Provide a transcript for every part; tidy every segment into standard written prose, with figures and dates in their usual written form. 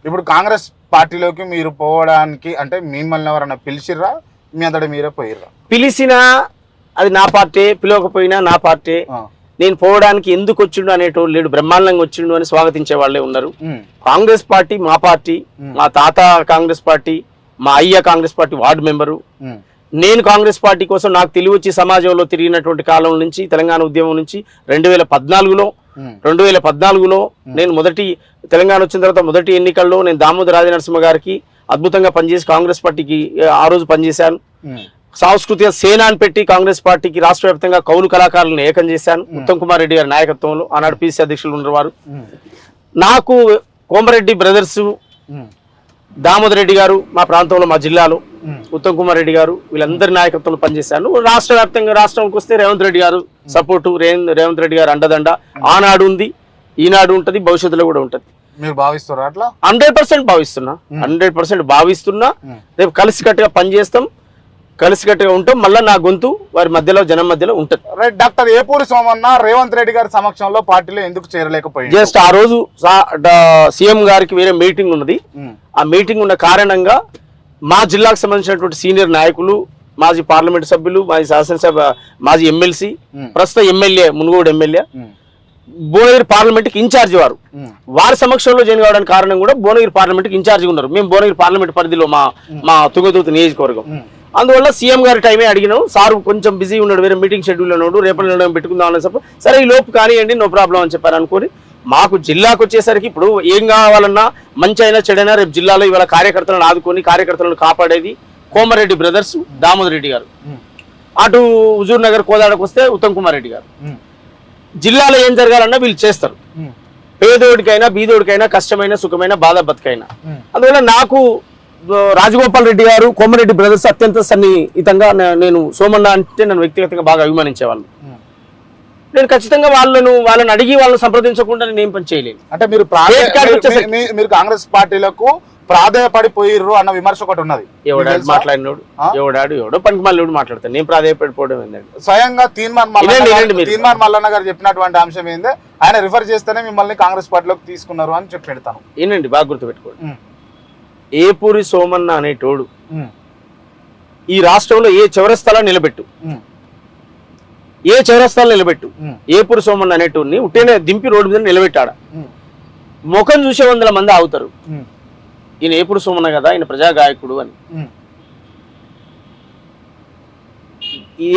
ఇప్పుడు కాంగ్రెస్ పార్టీలోకి మీరు పోవడానికి అంటే మిమ్మల్ని ఎవరన్నా పిలిచిర్రా, మీ అంతటా మీరే పోయిర్రా? పిలిచినా అది నా పార్టీ, పిలవకపోయినా నా పార్టీ. నేను పోవడానికి ఎందుకు వచ్చిండు అనేటోళ్ళు లేడు, బ్రహ్మాండంగా వచ్చిండు అని స్వాగతించే వాళ్ళే ఉన్నారు. కాంగ్రెస్ పార్టీ మా పార్టీ, మా తాత కాంగ్రెస్ పార్టీ, మా అయ్య కాంగ్రెస్ పార్టీ వార్డు మెంబరు. నేను కాంగ్రెస్ పార్టీ కోసం నాకు తెలివి వచ్చి సమాజంలో తిరిగినటువంటి కాలం నుంచి, తెలంగాణ ఉద్యమం నుంచి 2014లో నేను మొదటి తెలంగాణ వచ్చిన తర్వాత మొదటి ఎన్నికల్లో నేను దామోదర రాజనరసింహ గారికి అద్భుతంగా పనిచేసి కాంగ్రెస్ పార్టీకి ఆ రోజు పనిచేశాను. సాంస్కృతిక సేన అని పెట్టి కాంగ్రెస్ పార్టీకి రాష్ట్ర వ్యాప్తంగా కౌలు కళాకారులను ఏకం చేశాను ఉత్తమ్ కుమార్ రెడ్డి గారి నాయకత్వంలో. ఆనాడు పిసి అధ్యక్షులు ఉన్నవారు. నాకు కోమరెడ్డి బ్రదర్స్, దామోదర్ రెడ్డి గారు మా ప్రాంతంలో, మా జిల్లాలో ఉత్తమ్ కుమార్ రెడ్డి గారు, వీళ్ళందరి నాయకత్వంలో పనిచేశాను. రాష్ట్ర వ్యాప్తంగా రాష్ట్రంకి వస్తే రేవంత్ రెడ్డి గారు సపోర్టు, రేవంత్ రెడ్డి గారు అండదండ ఆనాడు ఉంది, ఈనాడు ఉంటది, భవిష్యత్తులో కూడా ఉంటది. మీరు భావిస్తారా అట్లా? 100% భావిస్తున్నా, 100% భావిస్తున్నా. రేపు కలిసికట్టుగా పనిచేస్తాం, కలిసికట్టుగా ఉంటాం. మళ్ళీ నా గొంతు వారి మధ్యలో, జనం మధ్యలో ఉంటుంది. రైట్. డాక్టర్ ఏపూరి సోమన్న రేవంత్ రెడ్డి గారి సమక్షంలో పార్టీలో ఎందుకు చేరలేకపోయింది? జస్ట్ ఆ రోజు సీఎం గారికి వేరే మీటింగ్ ఉన్నది. ఆ మీటింగ్ ఉన్న కారణంగా మా జిల్లాకు సంబంధించినటువంటి సీనియర్ నాయకులు, మాజీ పార్లమెంట్ సభ్యులు, మాజీ శాసనసభ, మాజీ ఎమ్మెల్సీ, ప్రస్తుత ఎమ్మెల్యే, మునుగోడు ఎమ్మెల్యే, భువనగిరి పార్లమెంట్కి ఇన్ఛార్జ్ వారి సమక్షంలో జాయిన్ కావడానికి కారణం కూడా భువనగిరి పార్లమెంట్కి ఇన్ఛార్జ్గా ఉన్నారు. మేము భువనగిరి పార్లమెంట్ పరిధిలో మా తుంగతుర్తి నియోజకవర్గం. అందువల్ల సీఎం గారి టైమే అడిగినాం. సార్ కొంచెం బిజీ ఉన్నాడు, వేరే మీటింగ్ షెడ్యూల్ ఉన్నాడు, రేపటి నెల పెట్టుకుందాం అనే చెప్పి సరే ఈ లోపు కానివ్వండి, నో ప్రాబ్లం అని చెప్పారు. అనుకుని మాకు జిల్లాకు వచ్చేసరికి ఇప్పుడు ఏం కావాలన్నా, మంచి అయినా చెడైనా రేపు జిల్లాలో ఇవాళ కార్యకర్తలను ఆదుకొని కార్యకర్తలను కాపాడేది కోమరెడ్డి బ్రదర్స్, దామోదర్ రెడ్డి గారు. అటు హుజూర్ నగర్, కోదాడకు వస్తే ఉత్తమ్ కుమార్ రెడ్డి గారు. జిల్లాలో ఏం జరగాలన్నా వీళ్ళు చేస్తారు. పేదోడికైనా బీదోడికైనా, కష్టమైన సుఖమైన, బాధ బతుకైనా. అందువల్ల నాకు రాజగోపాల్ రెడ్డి గారు, కోమరెడ్డి బ్రదర్స్ అత్యంత సన్నిహితంగా, నేను సోమన్న అంటే నన్ను వ్యక్తిగతంగా బాగా అభిమానించేవాళ్ళు. నేను ఖచ్చితంగా వాళ్ళని అడిగి వాళ్ళని సంప్రదించకుండా నేను ఏం పని చేయలేను. అంటే మీరు కాంగ్రెస్ పార్టీలకు ప్రాధాయపడిపోయిర్రు అన్న విమర్శ ఒకటి ఉన్నది. ఎవడాడు మాట్లాడినోడు, ఎవడో పనికి మళ్ళీ మాట్లాడతాను. నేను ప్రాధాయపడిపోవడం ఏంటంటే స్వయంగా తీన్మార్ మల్లన్న గారు చెప్పినటువంటి అంశం ఏంది, ఆయన రిఫర్ చేస్తేనే మిమ్మల్ని కాంగ్రెస్ పార్టీలోకి తీసుకున్నారు అని చెప్పి పెడతాను. ఏంటండి బాగా గుర్తుపెట్టుకోండి, ఏపూరి సోమన్న అనేటోడు ఈ రాష్ట్రంలో ఏ చౌరస్తాలో నిలబెట్టు, ఏపూరి సోమన్న అనేటోడిని ఉట్టేనే దింపి రోడ్డు మీద నిలబెట్టాడ. ముఖం చూసే 100 మంది ఆగుతారు, ఈయన ఏపూరి సోమన్న కదా, ఆయన ప్రజాగాయకుడు అని.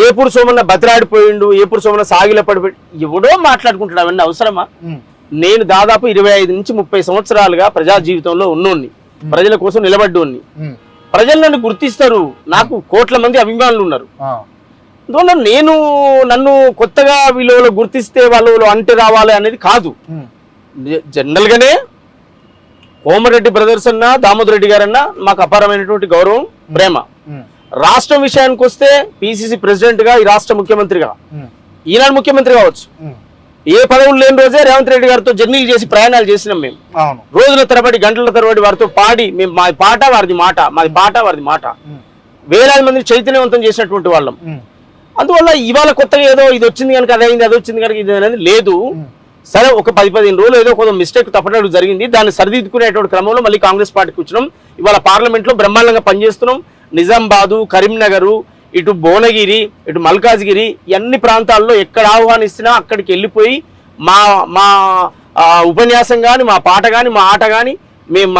ఏపూరి సోమన్న బతిరాడిపోయిండు, ఏపూరి సోమన్న సాగిల పడిపోయి ఎవడో మాట్లాడుకుంటాడు. అవన్నీ అవసరమా? నేను దాదాపు 25 నుంచి 30 సంవత్సరాలుగా ప్రజా జీవితంలో ఉన్నోన్ని, ప్రజల కోసం నిలబడ్డోన్ని. ప్రజలు నన్ను గుర్తిస్తారు, నాకు కోట్ల మంది అభిమానులు ఉన్నారు. అందువల్ల నన్ను కొత్తగా వీళ్ళు గుర్తిస్తే వాళ్ళు అంటే రావాలి అనేది కాదు. జనరల్ గానే కోమరెడ్డి బ్రదర్స్ అన్నా, దామోదర్ రెడ్డి గారన్నా మాకు అపారమైనటువంటి గౌరవం, ప్రేమ. రాష్ట్రం విషయానికి వస్తే పిసిసి ప్రెసిడెంట్ గా, ఈ రాష్ట్ర ముఖ్యమంత్రిగా, ఈనాడు ముఖ్యమంత్రి కావచ్చు, ఏ పదవులు లేని రోజే రేవంత్ రెడ్డి గారితో జర్నీలు చేసి ప్రయాణాలు చేసినాం. మేము రోజుల తరబడి, గంటల తరబడి వారితో పాడి, మేము మా పాట వారిది మాట, మాది పాట వారిది మాట, వేలాది మందిని చైతన్యవంతం చేసినటువంటి వాళ్ళం. అందువల్ల ఇవాళ కొత్తగా ఏదో ఇది వచ్చింది కనుక అది అయింది, అది వచ్చింది కనుక ఇది అనేది లేదు. సరే, ఒక 10-15 రోజులు ఏదో కొంత మిస్టేక్ తప్పనట్టు జరిగింది, దాన్ని సరిదిద్దుకునేటువంటి క్రమంలో మళ్ళీ కాంగ్రెస్ పార్టీకి వచ్చినాం. ఇవాళ పార్లమెంట్లో బ్రహ్మాండంగా పనిచేస్తున్నాం. నిజామాబాదు, కరీంనగరు, ఇటు భువనగిరి, ఇటు మల్కాజ్గిరి, అన్ని ప్రాంతాల్లో ఎక్కడ ఆహ్వానిస్తున్నా అక్కడికి వెళ్ళిపోయి మా ఉపన్యాసం కానీ, మా పాట కానీ, మా ఆట కానీ మేము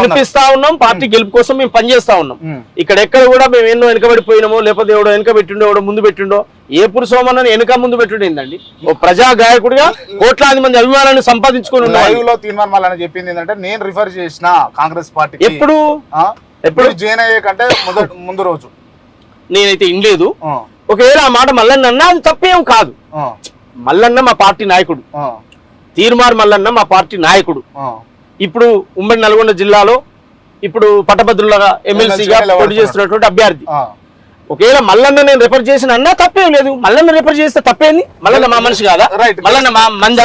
వినిపిస్తా ఉన్నాం. పార్టీ గెలుపు కోసం మేము పనిచేస్తా ఉన్నాం. ఎక్కడ కూడా మేము ఎన్నో వెనుకబడిపోయినామో, లేకపోతే ఎవడో వెనుక పెట్టిండో, ఎవడో ముందు పెట్టిండో. ఏపూరి సోమన్నని వెనుక ముందు పెట్టుండేందండి. ఓ ప్రజా గాయకుడిగా కోట్లాది మంది అభిమానాన్ని సంపాదించుకుని తీర్మానం చెప్పింది ఏంటంటే, నేను రిఫర్ చేసిన కాంగ్రెస్ పార్టీ ఎప్పుడు జాయిన్ అయ్యే కంటే ముందు రోజు నేనైతే ఇనలేదు. ఒకవేళ ఆ మాట మల్లన్న అన్నా అది తప్పేం కాదు. మల్లన్న మా పార్టీ నాయకుడు, తీర్మార్ మల్లన్న మా పార్టీ నాయకుడు. ఇప్పుడు ఉమ్మడి నల్గొండ జిల్లాలో ఇప్పుడు పట్టభద్రులుగా ఎమ్మెల్సీగా పోటీ చేస్తున్నటువంటి అభ్యర్థి. ఒకవేళ మల్లన్న నేను రిఫర్ చేసిన అన్నా తప్పేం లేదు. మల్లన్న రిఫర్ చేస్తే తప్పేంది? మల్లన్న మా మనిషి కాదా? మల్లన్న మా మంద.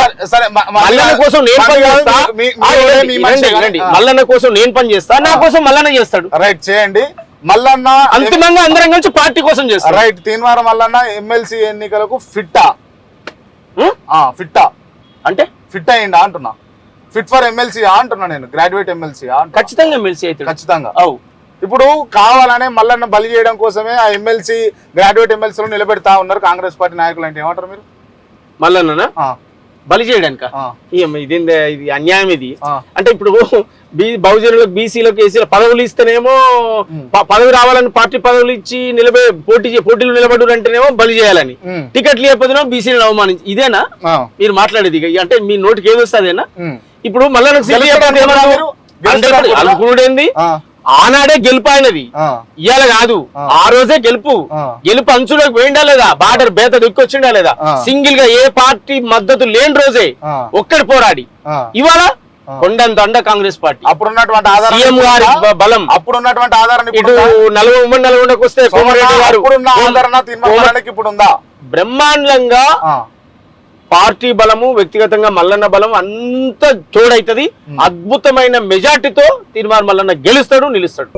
మల్లన్న కోసం నేను పని చేస్తా, మల్లన్న కోసం నేను పని చేస్తా, నా కోసం మల్లన్న చేస్తాడు. రైట్, చేయండి. మల్లన్న అంతిమంగా అందరం కలిసి పార్టీ కోసం చేస్తారు. రైట్. తీన్మార్ మల్లన్న ఎమ్మెల్సీ ఎన్నికలకు ఫిట్టా అంటే ఫిట్ అయ్యిండా అంటున్నా. ఫిట్ ఫర్ ఎమ్మెల్సీ అంటున్నా నేను, గ్రాడ్యుయేట్ ఎమ్మెల్సీ ఖచ్చితంగా ఎమ్మెల్సీ అవుతాడు. ఖచ్చితంగా. అవు ఇప్పుడు కావాలనే మల్లన్న బలి చేయడం కోసమే ఆ ఎమ్మెల్సీ గ్రాడ్యుయేట్ ఎమ్మెల్సీలో నిలబెడతా ఉన్నారు కాంగ్రెస్ పార్టీ నాయకులు. అంటే ఏమంటారు మీరు? మల్లన్న బలి చేయడానిక ఇదేంది, ఇది అన్యాయం ఇది. అంటే ఇప్పుడు బహుజనులకు, బీసీలకు, ఏసీలకు పదవులు ఇస్తేనేమో పదవి రావాలని పార్టీ పదవులు ఇచ్చి పోటీలు నిలబడు అంటేనేమో బలి చేయాలని, టికెట్లు లేకపోతేనేమో బీసీలను అవమానించి, ఇదేనా మీరు మాట్లాడేది? అంటే మీ నోటికి ఏది వస్తుందేనా? ఇప్పుడు మల్లన్నకు అనుకునేది ఆనాడే గెలుపు అయినది, ఇవాళ కాదు, ఆ రోజే గెలుపు. గెలుపు అంచులోకి పోయిండా లేదా, బార్డర్ బేత దిక్కొచ్చిండా లేదా, సింగిల్ గా ఏ పార్టీ మద్దతు లేని రోజే ఒక్కడి పోరాడి ఇవాళ కొండంత అండ కాంగ్రెస్ పార్టీ. అప్పుడున్నటువంటి ఆధారం, సీఎం గారి బలం, అప్పుడున్నటువంటి ఆధారం ఇటు ఉమ్మడి నల్గొండకు వస్తే ఇప్పుడు ఉందా? బ్రహ్మాండంగా పార్టీ బలము, వ్యక్తిగతంగా మల్లన్న బలం అంత తోడైతది. అద్భుతమైన మెజార్టీతో తీర్మానం మల్లన్న గెలుస్తాడు, నిలుస్తాడు.